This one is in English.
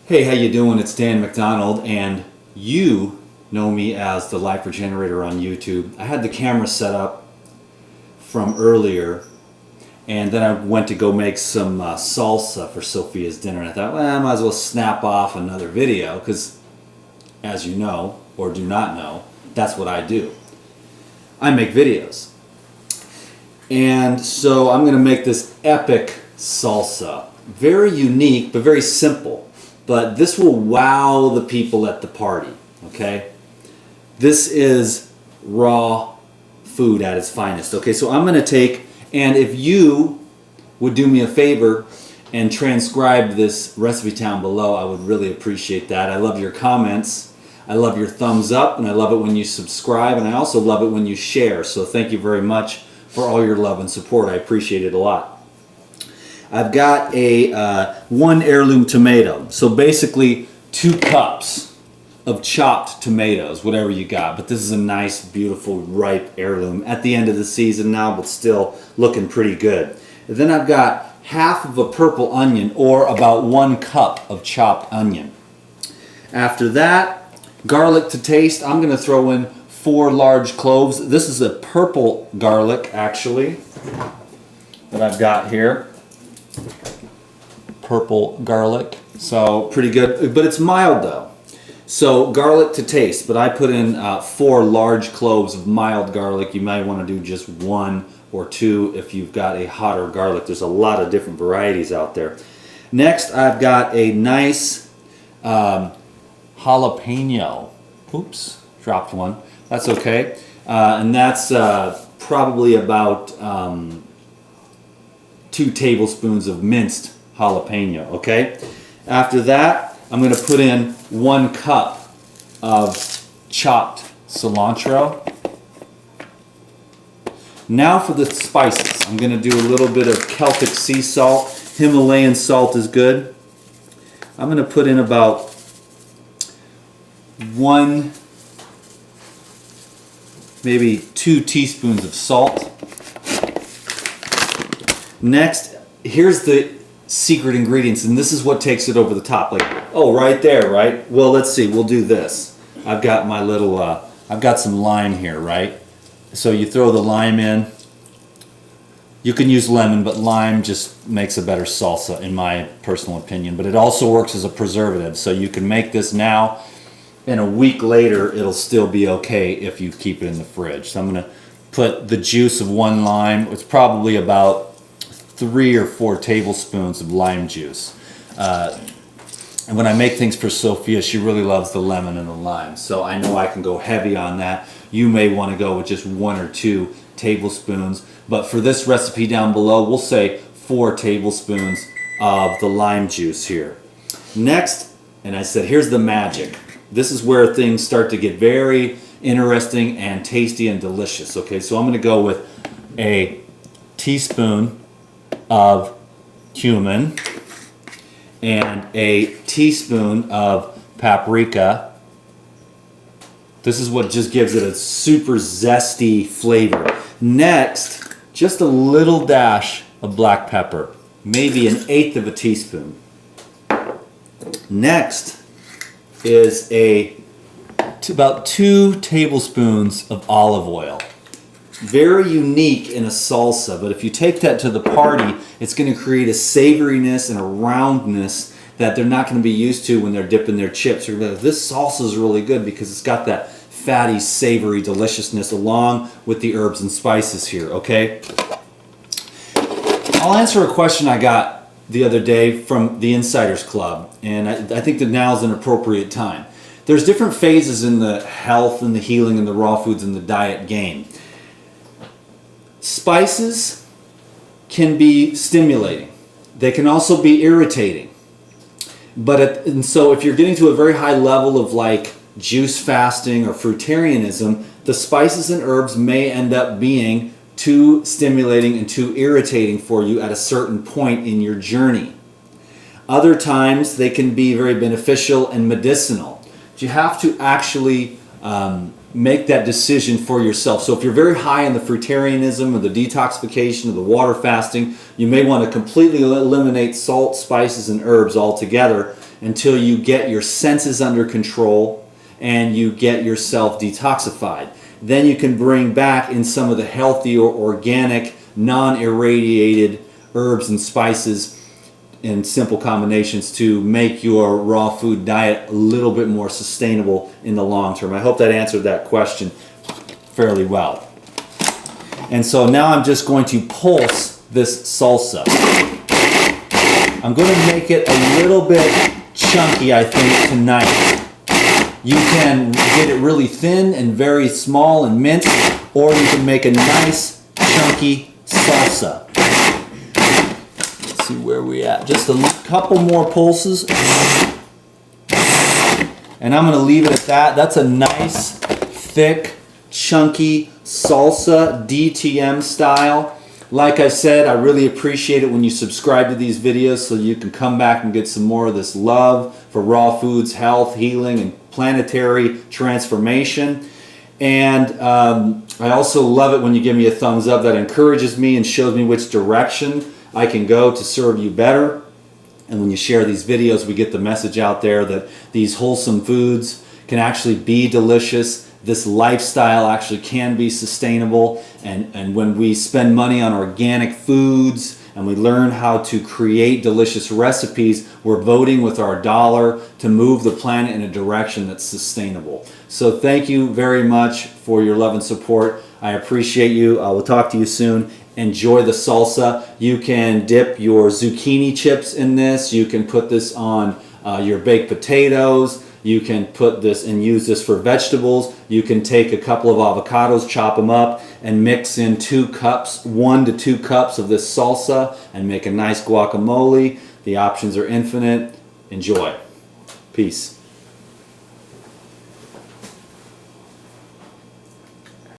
Hey, how you doing? It's Dan McDonald, and you know me as the Life Regenerator on YouTube. I had the camera set up from earlier, and then I went to go make some salsa for Sophia's dinner, and I thought, well, I might as well snap off another video, because as you know, or do not know, that's what I do. I make videos. And so I'm going to make this epic salsa. Very unique, but very simple. But this will wow the people at the party, okay? This is raw food at its finest, okay? So I'm going to take, and if you would do me a favor and transcribe this recipe down below, I would really appreciate that. I love your comments. I love your thumbs up, and I love it when you subscribe, and I also love it when you share. So thank you very much for all your love and support. I appreciate it a lot. I've got a 1 heirloom tomato. So basically 2 cups of chopped tomatoes, whatever you got. But this is a nice, beautiful, ripe heirloom at the end of the season now, but still looking pretty good. And then I've got half of a purple onion, or about 1 cup of chopped onion. After that, garlic to taste. I'm going to throw in 4 large cloves. This is a purple garlic, actually, that I've got here. Purple garlic, so pretty good, but it's mild though. So garlic to taste, but I put in 4 large cloves of mild garlic. You might want to do just 1 or 2 if you've got a hotter garlic. There's a lot of different varieties out there. Next, I've got a nice jalapeno. Oops, dropped one. That's okay, and that's probably about 2 tablespoons of minced jalapeno, okay? After that, I'm going to put in 1 cup of chopped cilantro. Now for the spices. I'm going to do a little bit of Celtic sea salt. Himalayan salt is good. I'm going to put in about 1, maybe 2 teaspoons of salt. Next, here's the secret ingredients, and this is what takes it over the top. Like, oh, right there, right? Well, let's see. We'll do this. I've got my little, I've got some lime here, right? So you throw the lime in. You can use lemon, but lime just makes a better salsa, in my personal opinion. But it also works as a preservative, so you can make this now, and a week later, it'll still be okay if you keep it in the fridge. So I'm going to put the juice of 1 lime. It's probably about 3 or 4 tablespoons of lime juice. And when I make things for Sophia, she really loves the lemon and the lime. So I know I can go heavy on that. You may want to go with just 1 or 2 tablespoons. But for this recipe down below, we'll say 4 tablespoons of the lime juice here. Next, and I said, here's the magic. This is where things start to get very interesting and tasty and delicious. Okay, so I'm going to go with a teaspoon of cumin and a teaspoon of paprika. This is what just gives it a super zesty flavor. Next, just a little dash of black pepper, maybe 1/8 of a teaspoon. Next is about 2 tablespoons of olive oil. Very unique in a salsa, but if you take that to the party, it's going to create a savoriness and a roundness that they're not going to be used to when they're dipping their chips. You're going to be like, this salsa is really good because it's got that fatty, savory deliciousness along with the herbs and spices here, okay? I'll answer a question I got the other day from the Insiders Club, and I think that now is an appropriate time. There's different phases in the health and the healing and the raw foods and the diet game. Spices can be stimulating. They can also be irritating. And so if you're getting to a very high level of like juice fasting or fruitarianism, the spices and herbs may end up being too stimulating and too irritating for you at a certain point in your journey. Other times they can be very beneficial and medicinal. But you have to actually make that decision for yourself. So if you're very high in the fruitarianism or the detoxification or the water fasting, you may want to completely eliminate salt, spices, and herbs altogether until you get your senses under control and you get yourself detoxified. Then you can bring back in some of the healthy or organic, non-irradiated herbs and spices in simple combinations to make your raw food diet a little bit more sustainable in the long term. I hope that answered that question fairly well. And so now I'm just going to pulse this salsa. I'm going to make it a little bit chunky, I think, tonight. You can get it really thin and very small and minced, or you can make a nice chunky salsa. See where we at. Just a couple more pulses. And I'm going to leave it at that. That's a nice, thick, chunky salsa, DTM style. Like I said, I really appreciate it when you subscribe to these videos so you can come back and get some more of this love for raw foods, health, healing, and planetary transformation. And I also love it when you give me a thumbs up. That encourages me and shows me which direction I can go to serve you better. And when you share these videos, we get the message out there that these wholesome foods can actually be delicious. This lifestyle actually can be sustainable. And when we spend money on organic foods and we learn how to create delicious recipes, we're voting with our dollar to move the planet in a direction that's sustainable. So thank you very much for your love and support. I appreciate you. I will talk to you soon. Enjoy the salsa. You can dip your zucchini chips in this. You can put this on your baked potatoes. You can put this and use this for vegetables. You can take a couple of avocados, chop them up, and mix in 2 cups, 1 to 2 cups of this salsa and make a nice guacamole. The options are infinite. Enjoy. Peace.